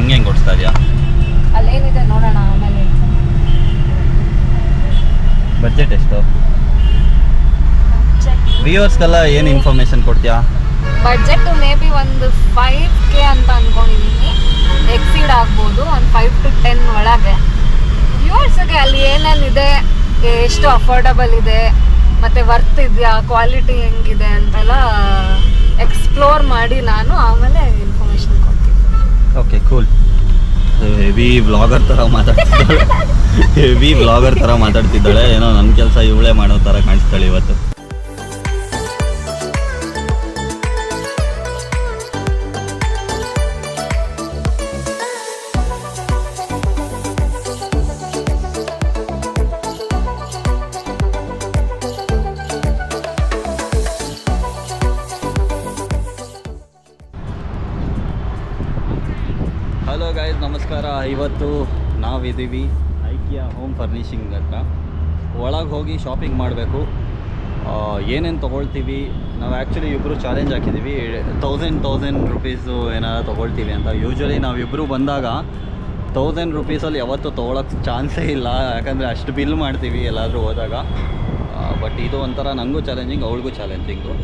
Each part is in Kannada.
ಹಂಗೆ ಹೆಂಗೆ ಕೊಡಿಸ್ತಾ ಇದೆಯಾ? ಅಲ್ಲೇನಿದೆ ನೋಡೋಣ ಆಮೇಲೆ. ಬಜೆಟ್ ಎಷ್ಟು? ವ್ಯೂವರ್ಸ್ಗೆಲ್ಲ ಏನು ಇನ್ಫಾರ್ಮೇಷನ್ ಕೊಡ್ತೀಯಾ? ಬಡ್ಜೆಟ್ ಮೇ ಬಿ ಒಂದು 5K ಅಂತ ಅನ್ಕೊಂಡಿದ್ದೀನಿ. ಎಕ್ಸೀಡ್ ಆಗ್ಬೋದು ಒಂದು 5 to 10 ಒಳಗೆ. ವ್ಯೂವರ್ಸ್ಗೆ ಅಲ್ಲಿ ಏನೇನಿದೆ, ಎಷ್ಟು ಅಫೋರ್ಡಬಲ್ ಇದೆ, ಮತ್ತು ವರ್ತ್ ಇದೆಯಾ, ಕ್ವಾಲಿಟಿ ಹೆಂಗಿದೆ ಅಂತೆಲ್ಲ ಎಕ್ಸ್ಪ್ಲೋರ್ ಮಾಡಿ ನಾನು ಆಮೇಲೆ ಇನ್ಫಾರ್ಮೇಷನ್ ಕೊಡ್ತೀನಿ. Okay, cool. ಹೆವಿ ವ್ಲಾಗರ್ ಥರ ಮಾತಾಡ್ತಿದ್ದಾಳೆ. ಏನೋ ನನ್ನ ಕೆಲಸ ಇವಳೇ ಮಾಡೋ ಥರ ಕಾಣಿಸ್ತಾಳೆ ಇವತ್ತು. ಹಲೋ ಗಾಯ್ಸ್, ನಮಸ್ಕಾರ. ಇವತ್ತು ನಾವಿದ್ದೀವಿ ಐಕಿಯಾ ಹೋಮ್ ಫರ್ನಿಷಿಂಗ್ ಹತ್ರ. ಒಳಗೆ ಹೋಗಿ ಶಾಪಿಂಗ್ ಮಾಡಬೇಕು. ಏನೇನು ತೊಗೊಳ್ತೀವಿ, ನಾವು ಆ್ಯಕ್ಚುಲಿ ಇಬ್ಬರು ಚಾಲೆಂಜ್ ಹಾಕಿದ್ದೀವಿ. 1000 ರುಪೀಸು ಏನಾದ್ರು ತೊಗೊಳ್ತೀವಿ ಅಂತ. ಯೂಶ್ವಲಿ ನಾವಿಬ್ಬರು ಬಂದಾಗ 1000 ರುಪೀಸಲ್ಲಿ ಯಾವತ್ತೂ ತೊಗೊಳಕ್ಕೆ ಚಾನ್ಸೇ ಇಲ್ಲ, ಯಾಕಂದರೆ ಅಷ್ಟು ಬಿಲ್ ಮಾಡ್ತೀವಿ ಎಲ್ಲಾದರೂ ಹೋದಾಗ. ಬಟ್ ಇದು ಒಂಥರ ನನಗೂ ಚಾಲೆಂಜಿಂಗ್, ಅವಳಿಗೂ ಚಾಲೆಂಜಿಂಗು.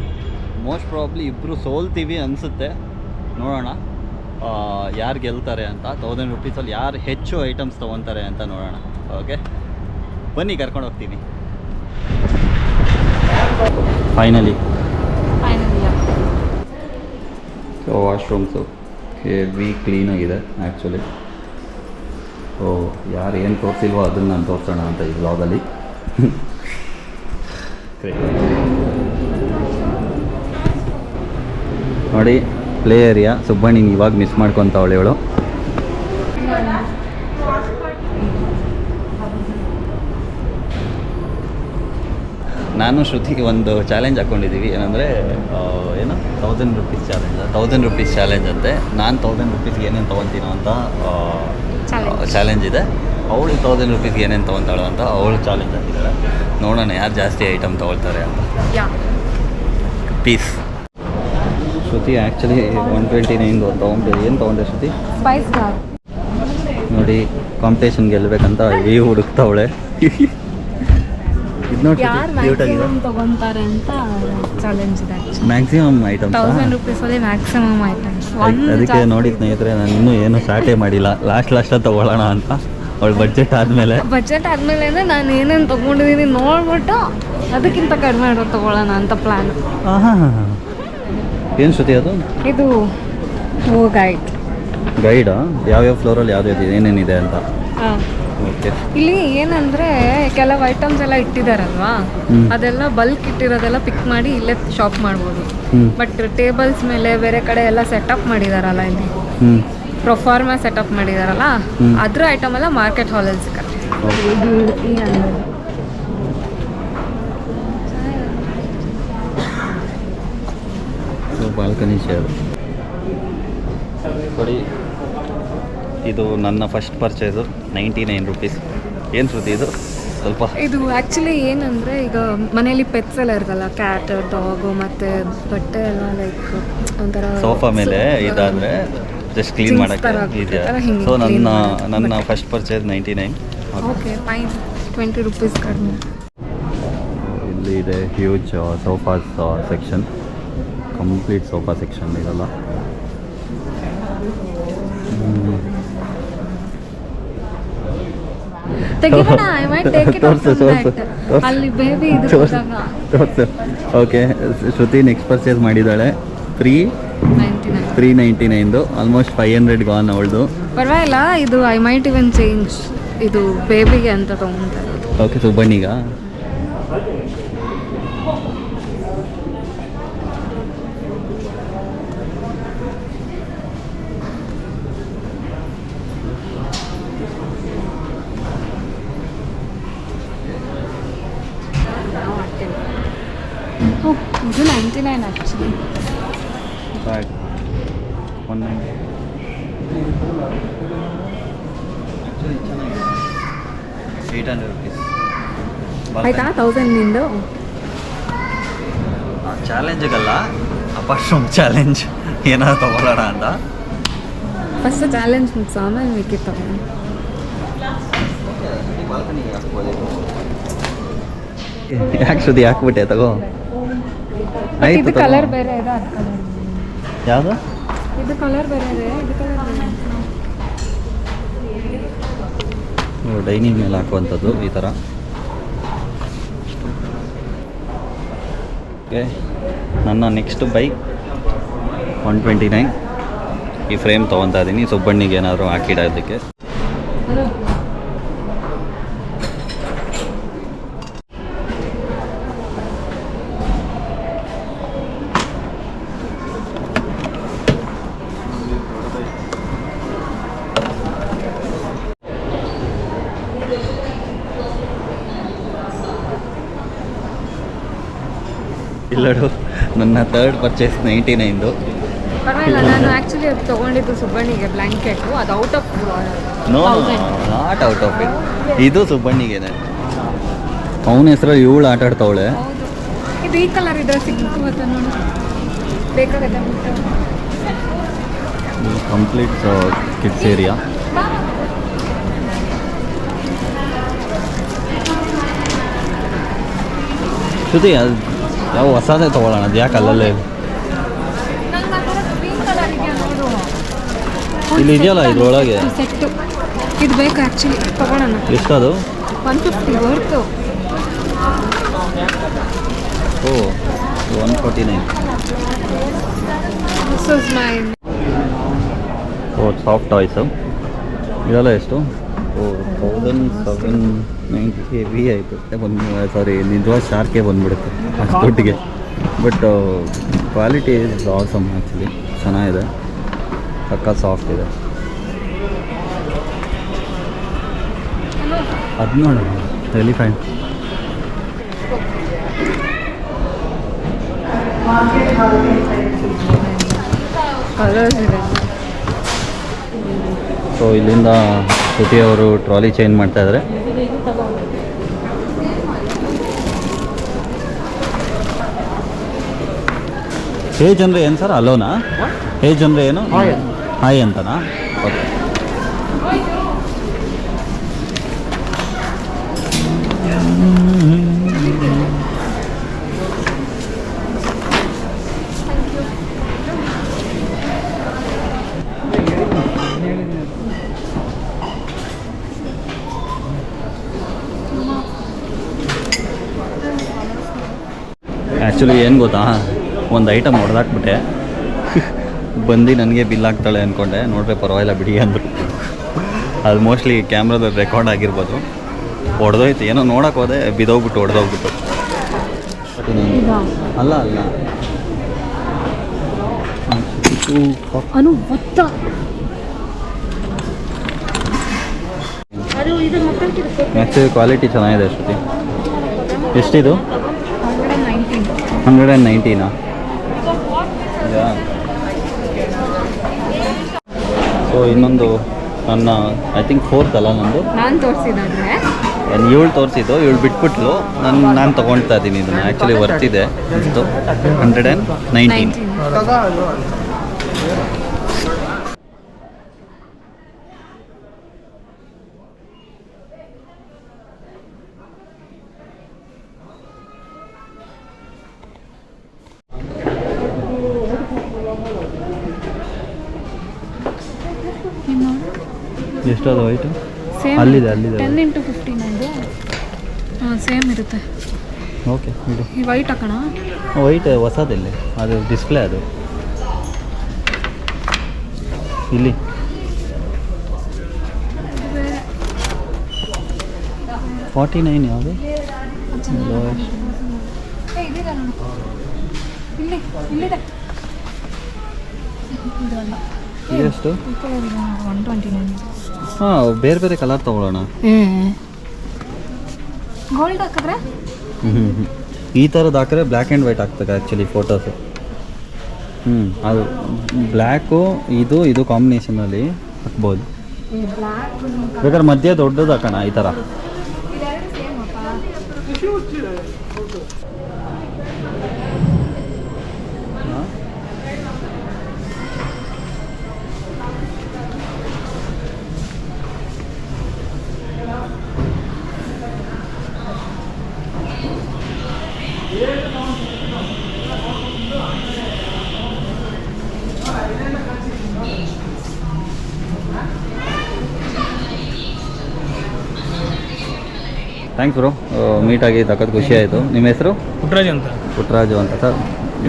ಮೋಸ್ಟ್ ಪ್ರಾಬ್ಲಿ ಇಬ್ಬರು ಸೋಲ್ತೀವಿ ಅನಿಸುತ್ತೆ. ನೋಡೋಣ ಯಾರು ಗೆಲ್ತಾರೆ ಅಂತ. 1000 ರುಪೀಸಲ್ಲಿ ಯಾರು ಹೆಚ್ಚು ಐಟಮ್ಸ್ ತೊಗೊತಾರೆ ಅಂತ ನೋಡೋಣ. ಓಕೆ, ಬನ್ನಿ, ಕರ್ಕೊಂಡು ಹೋಗ್ತೀನಿ. ಫೈನಲಿ ವಾಶ್ರೂಮ್ಸು ಹೆವಿ ಕ್ಲೀನಾಗಿದೆ ಆ್ಯಕ್ಚುಲಿ. ಸೊ ಯಾರು ಏನು ತೋರಿಸಿಲ್ವೋ ಅದನ್ನು ನಾನು ತೋರಿಸೋಣ ಅಂತ ಈ ವ್ಲಾಗಲ್ಲಿ. ನೋಡಿ, ಪ್ಲೇ ಏರಿಯಾ. ಸುಬ್ಬಣ್ಣಿನ ಇವಾಗ ಮಿಸ್ ಮಾಡ್ಕೊತಾವಳೆ ಇವಳು. ನಾನು ಶ್ರುತಿಗೆ ಒಂದು ಚಾಲೆಂಜ್ ಹಾಕ್ಕೊಂಡಿದ್ದೀವಿ. ಏನಂದರೆ ಏನು 1000 ರುಪೀಸ್ ಚಾಲೆಂಜ್. 1000 ರುಪೀಸ್ ಚಾಲೆಂಜ್ ಅಂತೆ. ನಾನು 1000 ರುಪೀಸ್ಗೆ ಏನೇನು ತೊಗೊತೀನೋ ಅಂತ ಚಾಲೆಂಜ್ ಇದೆ. ಅವಳು 1000 ರುಪೀಸ್ಗೆ ಏನೇನು ತೊಗೊತಾಳೋ ಅಂತ ಅವಳು ಚಾಲೆಂಜ್ ಹಾಕಿದ್ದಾಳೆ. ನೋಡೋಣ ಯಾರು ಜಾಸ್ತಿ ಐಟಮ್ ತೊಗೊಳ್ತಾರೆ ಅಂತ. ಪೀಸ್. ಶ್ರುತಿ ಆ್ಯಕ್ಚುಲಿ 129 ತೊಗೊಂಡು ಏನು ತೊಗೊಂಡೆ ಶ್ರುತಿ? ಸ್ಪೈಸ್ ಗಾರ್. ನೋಡಿ, ಕಾಂಪಿಟೇಷನ್ ಗೆಲ್ಲಬೇಕಂತ ಈ ಹುಡುಕ್ತಾವಳೆ. ಇದು ನೋಡಿ, ಮ್ಯಾಕ್ಸಿಮಮ್ ತಗೊಂತಾರೆ ಅಂತ ಚಾಲೆಂಜ್ ಇದೆ. ಮ್ಯಾಕ್ಸಿಮಮ್ ಐಟಮ್ಸ್ 1000 ರುಪೀಸಲ್ಲಿ ಮ್ಯಾಕ್ಸಿಮಮ್ ಐಟಮ್ಸ್. ಅದಕ್ಕೆ ನೋಡಿ ಸ್ನೇಹಿತರೆ, ನಾನು ಇನ್ನೂ ಏನು ಸ್ಟಾರ್ಟೇ ಮಾಡಿಲ್ಲ. ಲಾಸ್ಟ್ ತೊಗೊಳ್ಳೋಣ ಅಂತ. ಅವಳು ಬಡ್ಜೆಟ್ ಆದಮೇಲೆ ಅಂದರೆ ನಾನು ಏನೇನು ತೊಗೊಂಡಿದ್ದೀನಿ ನೋಡ್ಬಿಟ್ಟು ಅದಕ್ಕಿಂತ ಕಡಿಮೆ ಇರೋದು ತೊಗೊಳ್ಳೋಣ ಅಂತ ಪ್ಲ್ಯಾನ್. ಏನು ಶ್ರುತಿ ಅದು? ಇದು ಗೈಡಾ? ಯಾವ್ಯಾವ ಫ್ಲೋರಲ್ಲಿ ಯಾವ್ದು ಏನೇನಿದೆ ಅಂತ? ಓಕೆ. ಇಲ್ಲಿ ಏನಂದರೆ ಕೆಲವು ಐಟಮ್ಸ್ ಎಲ್ಲ ಇಟ್ಟಿದ್ದಾರಲ್ವಾ, ಅದೆಲ್ಲ ಬಲ್ಕ್ ಇಟ್ಟಿರೋದೆಲ್ಲ ಪಿಕ್ ಮಾಡಿ ಇಲ್ಲೇ ಶಾಪ್ ಮಾಡ್ಬೋದು. ಬಟ್ ಟೇಬಲ್ಸ್ ಮೇಲೆ ಬೇರೆ ಕಡೆ ಎಲ್ಲ ಸೆಟಪ್ ಮಾಡಿದಾರಲ್ಲ, ಇಲ್ಲಿ ಪ್ರೊಫಾರ್ಮಾ ಸೆಟಪ್ ಮಾಡಿದಾರಲ್ಲ, ಅದ್ರ ಐಟಮ್ ಎಲ್ಲ ಮಾರ್ಕೆಟ್ ಹಾಲಲ್ಲಿ ಸಿಗುತ್ತೆ. ಬಾಲ್ಕನಿ ಚೇರ್ ನೋಡಿ. ಇದು ನನ್ನ ಫಸ್ಟ್ ಪರ್ಚೇಸು, 99 ರುಪೀಸ್. ಏನು ಶ್ರುತಿ ಇದು? ಸ್ವಲ್ಪ ಇದು ಆ್ಯಕ್ಚುಲಿ ಏನಂದರೆ, ಈಗ ಮನೇಲಿ ಪೆಟ್ಸ್ ಎಲ್ಲ ಇರ್ತಲ್ಲ, ಕ್ಯಾಟ್, ಡಾಗು ಮತ್ತು ಬಟ್ಟೆ ಎಲ್ಲ ಲೈಕ್ ಒಂಥರ ಸೋಫಾ ಮೇಲೆ ಇದಾದರೆ ಜಸ್ಟ್ ಕ್ಲೀನ್ ಮಾಡೋಕ್ಕೆ ಇದೆಯಾ? ಸೊ ನನ್ನ first purchase 99. Okay, fine. 20 rupees ಕಡಿಮೆ. ಇಲ್ಲಿ ಇದೆ huge sofas section. Complete sofa section ಇದೆಲ್ಲ. ಓಕೆ, ಶ್ರುತಿ ನೆಕ್ಸ್ಟ್ ಪರ್ಚೇಸ್ ಮಾಡಿದ್ದಾಳೆ. 399. ಆಲ್ಮೋಸ್ಟ್ 500 ಗಾನ್ ಅವಳದು. ಪರವಾಗಿಲ್ಲ, ಇದು ಐ ಮೈಟ್ ಇವನ್ ಚೇಂಜ್. ಇದು ಬೇಬಿಗೆ ಅಂತ ತೊಗೊಂತಾರೆ. ಓಕೆ, ಸುಬ್ಬಣ್ಣಿಗ? ಇದು 99 ಆ್ಯಕ್ಚುಲಿ. 190. ಚೆನ್ನಾಗಿದೆ. 800 ರುಪೀಸ್ ಆಯ್ತಾ? 1000 ಚಾಲೆಂಜ್ಗಲ್ಲ, ಅಪಾರ್ಟ್ ಫ್ರಮ್ ಚಾಲೆಂಜ್ ಏನಾದ್ರು ತೊಗೊಳ್ಳೋಣ ಅಂತ. ಫಸ್ಟ್ ಚಾಲೆಂಜ್ ಮುಗಿಸು ಆಮೇಲೆ ಮಿಕ್ಕಿ ತಗೊಂಡು. ಯಾಕೆ ಶ್ರುತಿ ಹಾಕ್ಬಿಟ್ಟೆ ತಗೋ. ಇದು ಕಲರ್ ಬೇರೆ ಇದೆ, ಅದು ಕಲರ್ ಯಾವುದು? ಇದು ಕಲರ್ ಬೇರೆ ಇದೆ, ಇದು ಕಲರ್ ಬೇರೆ. ಡೈನಿಂಗ್ ಮೇಲೆ ಹಾಕುವಂಥದ್ದು ಈ ಥರ. ಓಕೆ, ನನ್ನ ನೆಕ್ಸ್ಟ್ ಬೈಕ್ 129. ಈ ಫ್ರೇಮ್ ತೊಗೊತಾ ಇದ್ದೀನಿ ಸುಬ್ಬಣ್ಣಿಗೆ ಏನಾದರೂ ಹಾಕಿಡೋದಕ್ಕೆ. ಇಲ್ಲಡು, ನನ್ನ ಥರ್ಡ್ ಪರ್ಚೇಸ್ 99. ಪರವಾಗಿಲ್ಲ, ನಾನು ಆ್ಯಕ್ಚುಲಿ ಅದು ತೊಗೊಂಡಿದ್ದು ಸುಬ್ಬಣ್ಣಿಗೆ ಬ್ಲ್ಯಾಂಕೆಟು, ಅದು out of no, not out of it. ಇದು ಸುಬ್ಬಣ್ಣಿಗೆನೆ. ಅವನ ಹೆಸರಲ್ಲಿ ಇವಳು ಆಟ ಆಡ್ತಾವಳೆ. ಹೌದು, ಇದು ಈ ಕಲರ್ ಇದ್ರೆ ಸಿಕ್ಕುತ್ತೆ ನೋಡಿ, ಬೇಕಾಗತ್ತೆ. Complete kids area. ಶ್ರುತಿ, ಅದು ಯಾವ ಹೊಸದೇ ತೊಗೊಳ್ಳೋಣ, ಅದು ಯಾಕೆ ಅಲ್ಲಲ್ಲೇ ಇಲ್ಲಿ ಇದೆಯಲ್ಲ ಇದ್ರೊಳಗೆ ಸೆಟ್ಟು. ಇದು ಬೇಕು ಆ್ಯಕ್ಚುಲಿ, ತೊಗೊಳ್ಳೋಣ. ಎಷ್ಟದು? 150 worth. Oh, 149. This is mine. Oh, soft toys ಇದೆಲ್ಲ ಎಷ್ಟು? ಓ, 1790 ಹೆವಿ ಆಯಿತು. ಸಾರಿ, ನಿಜವಾದ ಶಾರ್ಕೆ ಬಂದುಬಿಡುತ್ತೆ ಅಷ್ಟು ದುಡ್ಡಿಗೆ. But quality is awesome actually, ಚೆನ್ನಾಗಿದೆ, ಪಕ್ಕ ಸಾಫ್ಟ್ ಇದೆ. ಅದು ನೋಡೋಣ, ಎಲಿಫೆಂಟ್. ಕಲರ್ಸ್ ಇದೆ. ಸೊ ಇಲ್ಲಿಂದ ಶ್ರುತಿಯವರು ಟ್ರಾಲಿ ಚೇಂಜ್ ಮಾಡ್ತಾ ಇದ್ದಾರೆ. ಏಜ್ ಅಂದರೆ ಏನು ಸರ್? ಅಲೋನಾ? ಏಜ್ ಅಂದರೆ ಏನು? ಹಾಯ್ ಅಂತನಾ? ಓಕೆ. ಆ್ಯಕ್ಚುಲಿ ಏನು ಗೊತ್ತಾ, ಒಂದು ಐಟಮ್ ಹೊಡೆದಾಕ್ಬಿಟ್ಟೆ. ಬಂದು ನನಗೆ ಬಿಲ್ ಆಗ್ತಾಳೆ ಅಂದ್ಕೊಂಡೆ, ನೋಡ್ರೆ ಪರವಾಗಿಲ್ಲ ಬಿಡಿ ಅಂದರು. ಅದು ಮೋಸ್ಟ್ಲಿ ಕ್ಯಾಮ್ರಾದಲ್ಲಿ ರೆಕಾರ್ಡ್ ಆಗಿರ್ಬೋದು. ಹೊಡೆದೋಯ್ತು, ಏನೋ ನೋಡೋಕೆ ಹೋದೆ, ಬಿದ್ದೋಗ್ಬಿಟ್ಟು ಹೊಡೆದೋಗ್ಬಿಟ್ಟು. ಅಲ್ಲ ಅಲ್ಲ ಆ್ಯಕ್ಚುಲಿ ಕ್ವಾಲಿಟಿ ಚೆನ್ನಾಗಿದೆ. ಶ್ರುತಿ, ಎಷ್ಟಿದು? 119. ಸೊ ಇನ್ನೊಂದು ನನ್ನ ಐ ಥಿಂಕ್ 4th ಅಲ್ಲ ನಂದು. ನಾನು ತೋರಿಸಿದ್ರೆ ಇವಳು ತೋರಿಸಿದ್ದು, ಇವಳು ಬಿಟ್ಬಿಟ್ಲು. ನಾನು ತೊಗೊಳ್ತಾ ಇದ್ದೀನಿ ಇದನ್ನು. ಆ್ಯಕ್ಚುಲಿ ವರ್ತಿದೆ ಇಷ್ಟು 119. ಎಷ್ಟದು ವೈಟು? ಅಲ್ಲಿದೆ 10x15 ಅದು. ಹಾಂ, ಸೇಮ್ ಇರುತ್ತೆ. ಓಕೆ, ಬಿಡಿ. ಈ ವೈಟ್ ಹಾಕೋಣ. ವೈಟ್ ಹೊಸದಿಲ್ಲಿ, ಅದು ಡಿಸ್ಪ್ಲೇ. ಅದು ಇಲ್ಲಿ 49 ಯಾವುದು? ಎಷ್ಟು? 129. ಹಾಂ, ಬೇರೆ ಬೇರೆ ಕಲರ್ ತೊಗೊಳ್ಳೋಣ. ಗೋಲ್ಡ್ ಹಾಕಿದ್ರೆ ಈ ಥರದ್ದು ಹಾಕಿದ್ರೆ ಬ್ಲ್ಯಾಕ್ ಆ್ಯಂಡ್ ವೈಟ್ ಆಗ್ತದೆ ಆ್ಯಕ್ಚುಲಿ ಫೋಟೋಸು. ಅದು ಬ್ಲ್ಯಾಕು ಇದು ಕಾಂಬಿನೇಷನಲ್ಲಿ ಹಾಕ್ಬೋದು. ಬೇಕಾದ್ರೆ ಮಧ್ಯೆ ದೊಡ್ಡದು ಹಾಕೋಣ ಈ ಥರ. ಥ್ಯಾಂಕ್ಸ್ ಬ್ರೋ, ಮೀಟಾಗಿ ತಕ್ಕದ್ದು ಖುಷಿ ಆಯಿತು. ನಿಮ್ಮ ಹೆಸರು? ಪುಟ್ಟರಾಜು ಅಂತ. ಪುಟ್ಟರಾಜು ಅಂತ ಸರ್.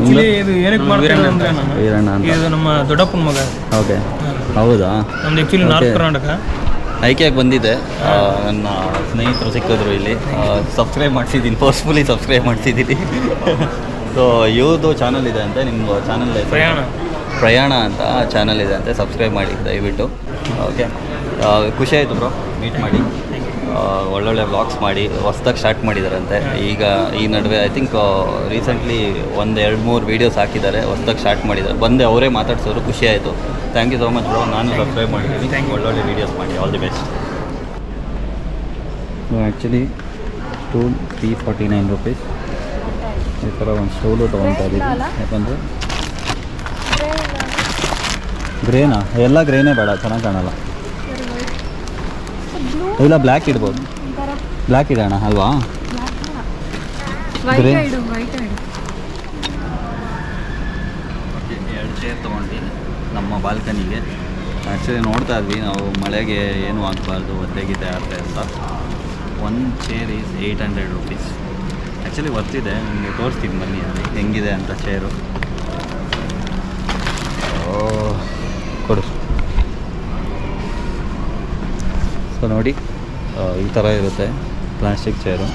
ಆಕ್ಚುಲಿ ಇದು ಏನಕ್ಕೆ ಮಾಡ್ತಾರೆ ಅಂದ್ರೆ ನಾನು ವೀರಣ್ಣ ಅಂತ. ಇದು ನಮ್ಮ ದೊಡ್ಡಪ್ಪನ ಮಗ. ಓಕೆ, ಹೌದಾ? ನಮ್ದು ಆ್ಯಕ್ಚುಲಿ ನಾರ್ತ್ ಕರ್ನಾಟಕ. ಐಕಿಯಾಗೆ ಬಂದಿದ್ದೆ, ನನ್ನ ಸ್ನೇಹಿತರು ಸಿಕ್ಕಿದ್ರು ಇಲ್ಲಿ. ಸಬ್ಸ್ಕ್ರೈಬ್ ಮಾಡಿಸಿದ್ದೀನಿ, ಫೋರ್ಸ್ಫುಲಿ ಸಬ್ಸ್ಕ್ರೈಬ್ ಮಾಡಿಸಿದ್ದೀನಿ. ಸೊ ಇವ್ರದ್ದು ಚಾನಲ್ ಇದೆ ಅಂತೆ, ನಿಮ್ಮ ಚಾನಲ್ ಪ್ರಯಾಣ ಅಂತ ಚಾನಲ್ ಇದೆ ಅಂತೆ, ಸಬ್ಸ್ಕ್ರೈಬ್ ಮಾಡಿ ದಯವಿಟ್ಟು. ಓಕೆ, ಖುಷಿ ಆಯಿತು ಬ್ರೋ ಮೀಟ್ ಮಾಡಿ. ಒಳ್ಳೊಳ್ಳೆ ವ್ಲಾಗ್ಸ್ ಮಾಡಿ ಹೊಸ್ದಾಗಿ ಸ್ಟಾರ್ಟ್ ಮಾಡಿದಾರಂತೆ. ಈಗ ಈ ನಡುವೆ ಐ ಥಿಂಕ್ ರೀಸೆಂಟ್ಲಿ 1-2-3 ವೀಡಿಯೋಸ್ ಹಾಕಿದ್ದಾರೆ, ಹೊಸ್ದಾಗಿ ಸ್ಟಾರ್ಟ್ ಮಾಡಿದ್ದಾರೆ. ಬಂದೆ ಅವರೇ ಮಾತಾಡ್ಸೋರು, ಖುಷಿ ಆಯಿತು. Thank you so much bro. ನಾನು ಸಬ್ಸ್ಕ್ರೈಬ್ ಮಾಡಿದ್ದೀನಿ, ಒಳ್ಳೊಳ್ಳೆ ವೀಡಿಯೋಸ್ ಮಾಡಿ. All the best. Actually stool 349 rupees. ಈ ಥರ ಒಂದು ಸ್ಟೂಲು ತೊಗೊಳ್ತಾ ಇದ್ದೀವಿ, ಯಾಕಂದರೆ ಗ್ರೇನಾ? ಎಲ್ಲ ಗ್ರೇನೇ ಬೇಡ, ಚೆನ್ನಾಗಿ ಕಾಣಲ್ಲ. ಇಲ್ಲ ಬ್ಲ್ಯಾಕ್ ಇಡ್ಬೋದು, ಬ್ಲ್ಯಾಕ್ ಇಡೋಣ ಅಲ್ವಾ? ಗ್ರೇ 2 ಚೇರ್ ತೊಗೊಂಡು ನಮ್ಮ ಬಾಲ್ಕನಿಗೆ. ಆ್ಯಕ್ಚುಲಿ ನೋಡ್ತಾ ಇದ್ವಿ ನಾವು, ಮಳೆಗೆ ಏನೂ ಆಗಬಾರ್ದು, ಒದ್ದೆಗಿದೆ ಆದರೆ ಅಂತ. 1 ಚೇರ್ ಈಸ್ 800 ರುಪೀಸ್. ಆ್ಯಕ್ಚುಲಿ ವರ್ತಿದೆ, ನಿಮಗೆ ತೋರಿಸ್ತೀನಿ ಬನ್ನಿ ಅಲ್ಲಿ ಹೆಂಗಿದೆ ಅಂತ ಚೇರು. ಕೊಡು. ಸೊ ನೋಡಿ, ಈ ಥರ ಇರುತ್ತೆ ಪ್ಲಾಸ್ಟಿಕ್ ಚೇರು.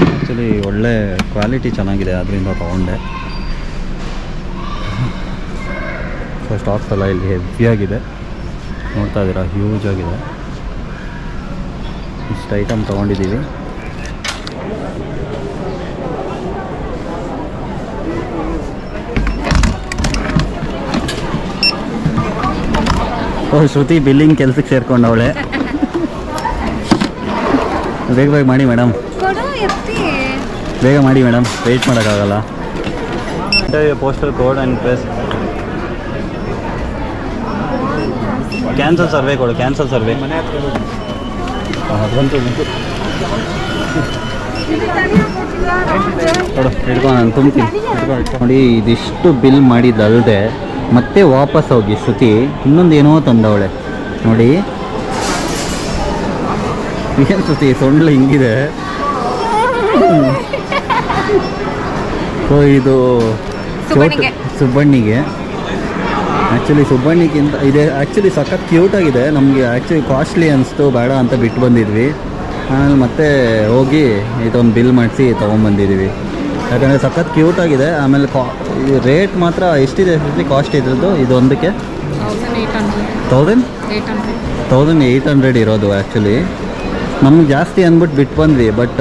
ಆ್ಯಕ್ಚುಲಿ ಒಳ್ಳೆ ಕ್ವಾಲಿಟಿ ಚೆನ್ನಾಗಿದೆ, ಅದರಿಂದ ತೊಗೊಂಡೆ. ಸೊ ಸ್ಟಾಕ್ಸ್ ಎಲ್ಲ ಇಲ್ಲಿ ಹೆವಿಯಾಗಿದೆ, ನೋಡ್ತಾ ಇದ್ದೀರಾ, ಹ್ಯೂಜ್ ಆಗಿದೆ. ಇಷ್ಟು ಐಟಮ್ ತೊಗೊಂಡಿದ್ದೀವಿ. ಓ, ಶ್ರುತಿ ಬಿಲ್ಲಿಂಗ್ ಕೆಲ್ಸಕ್ಕೆ ಸೇರ್ಕೊಂಡವಳೆ. ಬೇಗ ಮಾಡಿ ಮೇಡಮ್, ಬೇಗ ಮಾಡಿ ಮೇಡಮ್, ವೆಯ್ಟ್ ಮಾಡೋಕ್ಕಾಗಲ್ಲ. Postal code and press. Cancel survey ಕೊಡು, ಕ್ಯಾನ್ಸಲ್ ಸರ್ವೆ. ಅದಂತೂ ಕೊಡು, ಹಿಡ್ಕೊ, ನಾನು ತುಂಬ್ತೀನಿ. ನೋಡಿ, ಇದಿಷ್ಟು ಬಿಲ್ ಮಾಡಿದ್ದಲ್ಲದೆ ಮತ್ತೆ ವಾಪಸ್ ಹೋಗಿ ಶ್ರುತಿ ಇನ್ನೊಂದು ಏನೋ ತಂದವಳೆ ನೋಡಿ. ಏನು ಶ್ರುತಿ ಸೊಂಡ್ಲು ಹಿಂಗಿದೆ? ಸೊ ಇದು ಸುಬ್ಬಣ್ಣಿಗೆ. ಆ್ಯಕ್ಚುಲಿ ಸುಬ್ಬಣ್ಣಿಗಿಂತ ಇದೆ ಆ್ಯಕ್ಚುಲಿ ಸಖತ್ ಕ್ಯೂಟಾಗಿದೆ. ನಮಗೆ ಆ್ಯಕ್ಚುಲಿ ಕಾಸ್ಟ್ಲಿ ಅನಿಸ್ತು, ಬೇಡ ಅಂತ ಬಿಟ್ಟು ಬಂದಿದ್ವಿ. ಆಮೇಲೆ ಮತ್ತೆ ಹೋಗಿ ಇದೊಂದು ಬಿಲ್ ಮಾಡಿಸಿ ತೊಗೊಂಬಂದಿದ್ದೀವಿ, ಯಾಕಂದರೆ ಸಖತ್ ಕ್ಯೂಟಾಗಿದೆ. ಆಮೇಲೆ ರೇಟ್ ಮಾತ್ರ ಎಷ್ಟಿದೆ ಕಾಸ್ಟ್ ಇದ್ರದ್ದು? ಇದೊಂದಕ್ಕೆ 1800 ಇರೋದು. ಆ್ಯಕ್ಚುಲಿ ನಮ್ಗೆ ಜಾಸ್ತಿ ಅಂದ್ಬಿಟ್ಟು ಬಿಟ್ಟು ಬಂದ್ವಿ, ಬಟ್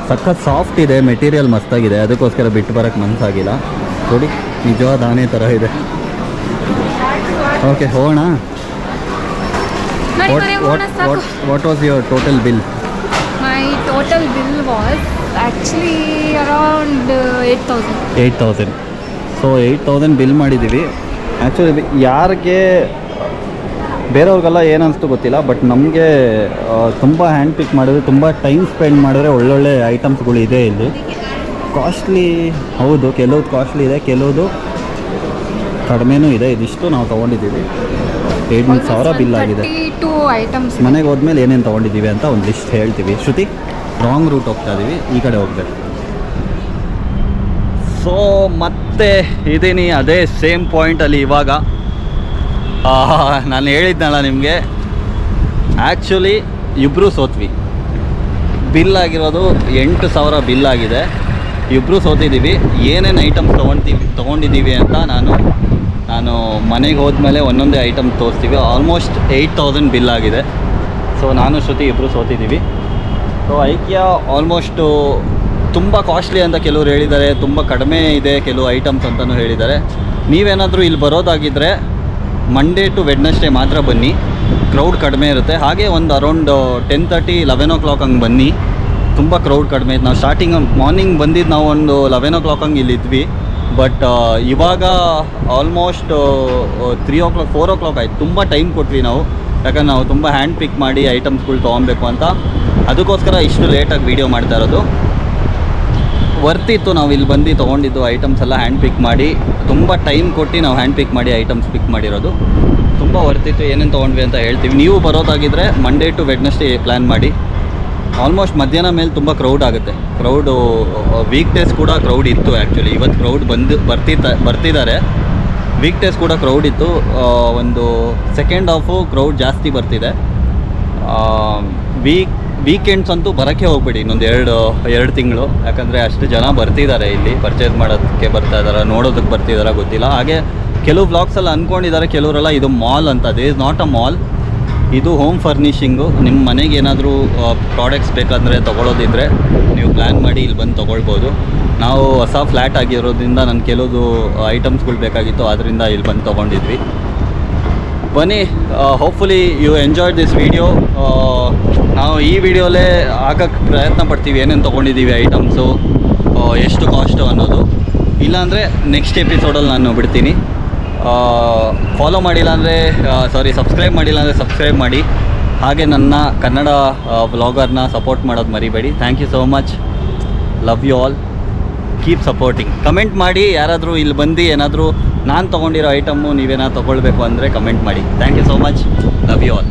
ಸಖತ್ ಸಾಫ್ಟ್ ಇದೆ, ಮೆಟೀರಿಯಲ್ ಮಸ್ತಾಗಿದೆ, ಅದಕ್ಕೋಸ್ಕರ ಬಿಟ್ಟು ಬರೋಕ್ಕೆ ಮನಸ್ಸಾಗಿಲ್ಲ. ನೋಡಿ, ನಿಜವಾದ ಆನೆ ಥರ ಇದೆ. ಓಕೆ, ಹೋಗೋಣ. What was your total bill? My total bill was actually around 8,000. So 8,000 bill ಮಾಡಿದ್ದೀವಿ. ಆ್ಯಕ್ಚುಲಿ ಯಾರಿಗೆ ಬೇರೆಯವ್ರಿಗೆಲ್ಲ ಏನು ಅನಿಸ್ತು ಗೊತ್ತಿಲ್ಲ, ಬಟ್ ನಮಗೆ ತುಂಬ ಹ್ಯಾಂಡ್ ಪಿಕ್ ಮಾಡಿದ್ರೆ, ತುಂಬ ಟೈಮ್ ಸ್ಪೆಂಡ್ ಮಾಡಿದ್ರೆ ಒಳ್ಳೊಳ್ಳೆ ಐಟಮ್ಸ್ಗಳು ಇದೆ ಇಲ್ಲಿ. ಕಾಸ್ಟ್ಲಿ ಹೌದು, ಕೆಲವ್ದು ಕಾಸ್ಟ್ಲಿ ಇದೆ, ಕೆಲವುದು ಕಡಿಮೆನೂ ಇದೆ. ಇದಿಷ್ಟು ನಾವು ತೊಗೊಂಡಿದ್ದೀವಿ. 8,000 ಬಿಲ್ ಆಗಿದೆ. ಮನೆಗೆ ಹೋದ್ಮೇಲೆ ಏನೇನು ತೊಗೊಂಡಿದ್ದೀವಿ ಅಂತ ಒಂದು ಲಿಸ್ಟ್ ಹೇಳ್ತೀವಿ. ಶ್ರುತಿ, ರಾಂಗ್ ರೂಟ್ ಹೋಗ್ತಾ ಇದ್ದೀವಿ, ಈ ಕಡೆ ಹೋಗ್ಬೇಕು. ಸೊ ಮತ್ತೆ ಇದ್ದೀನಿ ಅದೇ ಸೇಮ್ ಪಾಯಿಂಟಲ್ಲಿ ಇವಾಗ. ನಾನು ಹೇಳಿದ್ನಲ್ಲ ನಿಮಗೆ, ಆ್ಯಕ್ಚುಲಿ ಇಬ್ಬರು ಸೋತ್ವಿ. ಬಿಲ್ ಆಗಿರೋದು 8,000 ಬಿಲ್ ಆಗಿದೆ. ಇಬ್ಬರು ಸೋತಿದ್ದೀವಿ. ಏನೇನು ಐಟಮ್ಸ್ ತೊಗೊಂಡಿದ್ದೀವಿ ಅಂತ ನಾನು ಮನೆಗೆ ಹೋದ್ಮೇಲೆ ಒಂದೊಂದೇ ಐಟಮ್ ತೋರಿಸ್ತೀವಿ. ಆಲ್ಮೋಸ್ಟ್ 8,000 ಬಿಲ್ ಆಗಿದೆ. ಸೊ ನಾನು ಶ್ರುತಿ ಇಬ್ಬರು ಸೋತಿದ್ದೀವಿ. ಸೊ ಐಕಿಯಾ ಆಲ್ಮೋಸ್ಟು ತುಂಬ ಕಾಸ್ಟ್ಲಿ ಅಂತ ಕೆಲವರು ಹೇಳಿದ್ದಾರೆ, ತುಂಬ ಕಡಿಮೆ ಇದೆ ಕೆಲವು ಐಟಮ್ಸ್ ಅಂತಲೂ ಹೇಳಿದ್ದಾರೆ. ನೀವೇನಾದರೂ ಇಲ್ಲಿ ಬರೋದಾಗಿದ್ದರೆ ಮಂಡೇ ಟು ವೆಡ್ನೆಸ್ಡೇ ಮಾತ್ರ ಬನ್ನಿ, ಕ್ರೌಡ್ ಕಡಿಮೆ ಇರುತ್ತೆ. ಹಾಗೆ ಒಂದು ಅರೌಂಡ್ 10:30-11 o'clock ಹಂಗೆ ಬನ್ನಿ, ತುಂಬ ಕ್ರೌಡ್ ಕಡಿಮೆ ಇತ್ತು. ನಾವು ಸ್ಟಾರ್ಟಿಂಗ್ ಮಾರ್ನಿಂಗ್ ಬಂದಿದ್ದು ನಾವು ಒಂದು 11 o'clock ಹಂಗೆ ಇಲ್ಲಿದ್ವಿ. ಬಟ್ ಇವಾಗ ಆಲ್ಮೋಸ್ಟ್ 3 o'clock 4 o'clock ಆಯಿತು. ತುಂಬ ಟೈಮ್ ಕೊಟ್ವಿ ನಾವು, ಯಾಕಂದ್ರೆ ನಾವು ತುಂಬ ಹ್ಯಾಂಡ್ ಪಿಕ್ ಮಾಡಿ ಐಟಮ್ಸ್ಗಳು ತೊಗೊಬೇಕು ಅಂತ. ಅದಕ್ಕೋಸ್ಕರ ಇಷ್ಟು ಲೇಟಾಗಿ ವೀಡಿಯೋ ಮಾಡ್ತಾ ಇರೋದು. ವರ್ತಿತ್ತು ನಾವು ಇಲ್ಲಿ ಬಂದು ತೊಗೊಂಡಿದ್ದು ಐಟಮ್ಸ್ ಎಲ್ಲ ಹ್ಯಾಂಡ್ ಪಿಕ್ ಮಾಡಿ, ತುಂಬ ಟೈಮ್ ಕೊಟ್ಟು ನಾವು ಹ್ಯಾಂಡ್ ಪಿಕ್ ಮಾಡಿ ಐಟಮ್ಸ್ ಪಿಕ್ ಮಾಡಿರೋದು. ತುಂಬ ವರ್ತಿತ್ತು. ಏನೇನು ತೊಗೊಂಡ್ವಿ ಅಂತ ಹೇಳ್ತೀವಿ. ನೀವು ಬರೋದಾಗಿದ್ದರೆ ಮಂಡೇ ಟು ವೆಡ್ನೆಸ್ಡೇ ಪ್ಲ್ಯಾನ್ ಮಾಡಿ. ಆಲ್ಮೋಸ್ಟ್ ಮಧ್ಯಾಹ್ನ ಮೇಲೆ ತುಂಬ ಕ್ರೌಡ್ ಆಗುತ್ತೆ. ಕ್ರೌಡು ವೀಕ್ ಡೇಸ್ ಕೂಡ ಕ್ರೌಡ್ ಇತ್ತು ಆ್ಯಕ್ಚುಲಿ. ಇವತ್ತು ಕ್ರೌಡ್ ಬರ್ತಿದ್ದಾರೆ. ವೀಕ್ ಡೇಸ್ ಕೂಡ ಕ್ರೌಡ್ ಇತ್ತು. ಒಂದು ಸೆಕೆಂಡ್ ಹಾಫು ಕ್ರೌಡ್ ಜಾಸ್ತಿ ಬರ್ತಿದೆ. ವೀಕೆಂಡ್ಸ್ ಅಂತೂ ಬರೋಕ್ಕೆ ಹೋಗ್ಬೇಡಿ ಇನ್ನೊಂದು ಎರಡು ತಿಂಗಳು, ಯಾಕಂದರೆ ಅಷ್ಟು ಜನ ಬರ್ತಿದ್ದಾರೆ ಇಲ್ಲಿ ಪರ್ಚೇಸ್ ಮಾಡೋದಕ್ಕೆ ಬರ್ತಾ ಇದ್ದಾರೆ, ನೋಡೋದಕ್ಕೆ ಬರ್ತಿದ್ದಾರೆ ಗೊತ್ತಿಲ್ಲ. ಹಾಗೆ ಕೆಲವು ಬ್ಲಾಗ್ಸಲ್ಲಿ ಅಂದ್ಕೊಂಡಿದ್ದಾರೆ ಕೆಲವರೆಲ್ಲ ಇದು ಮಾಲ್ ಅಂತ. They is not a mall, ಇದು ಹೋಮ್ ಫರ್ನಿಷಿಂಗು. ನಿಮ್ಮ ಮನೆಗೆ ಏನಾದರೂ ಪ್ರಾಡಕ್ಟ್ಸ್ ಬೇಕಾದರೆ ತೊಗೊಳೋದಿದ್ರೆ ನೀವು ಪ್ಲ್ಯಾನ್ ಮಾಡಿ ಇಲ್ಲಿ ಬಂದು ತೊಗೊಳ್ಬೋದು. ನಾವು ಹೊಸ ಫ್ಲ್ಯಾಟ್ ಆಗಿರೋದ್ರಿಂದ ನನ್ನ ಕೆಲವು ಐಟಮ್ಸ್ಗಳು ಬೇಕಾಗಿತ್ತು, ಆದ್ದರಿಂದ ಇಲ್ಲಿ ಬಂದು ತೊಗೊಂಡಿದ್ವಿ. ಬನ್ನಿ, hopefully you enjoyed this video. ನಾವು ಈ ವಿಡಿಯೋಲೇ ಹಾಕೋಕ್ಕೆ ಪ್ರಯತ್ನ ಪಡ್ತೀವಿ ಏನೇನು ತೊಗೊಂಡಿದ್ದೀವಿ ಐಟಮ್ಸು, ಎಷ್ಟು ಕಾಸ್ಟು ಅನ್ನೋದು. ಇಲ್ಲಾಂದರೆ ನೆಕ್ಸ್ಟ್ ಎಪಿಸೋಡಲ್ಲಿ ನಾನು ಬಿಡ್ತೀನಿ. ಫಾಲೋ ಮಾಡಿಲ್ಲ ಅಂದರೆ ಸಬ್ಸ್ಕ್ರೈಬ್ ಮಾಡಿಲ್ಲ ಅಂದರೆ ಸಬ್ಸ್ಕ್ರೈಬ್ ಮಾಡಿ. ಹಾಗೆ ನನ್ನ ಕನ್ನಡ ವ್ಲಾಗರ್ನ ಸಪೋರ್ಟ್ ಮಾಡೋದು ಮರಿಬೇಡಿ. Thank you so much. Love you all. Keep supporting. Comment ಮಾಡಿ, ಯಾರಾದರೂ ಇಲ್ಲಿ ಬಂದು ಏನಾದರೂ ನಾನು ತೊಗೊಂಡಿರೋ ಐಟಮ್ಮು ನೀವೇನಾದ್ರು ತೊಗೊಳ್ಬೇಕು ಅಂದರೆ ಕಮೆಂಟ್ ಮಾಡಿ. Thank you so much. Love you all.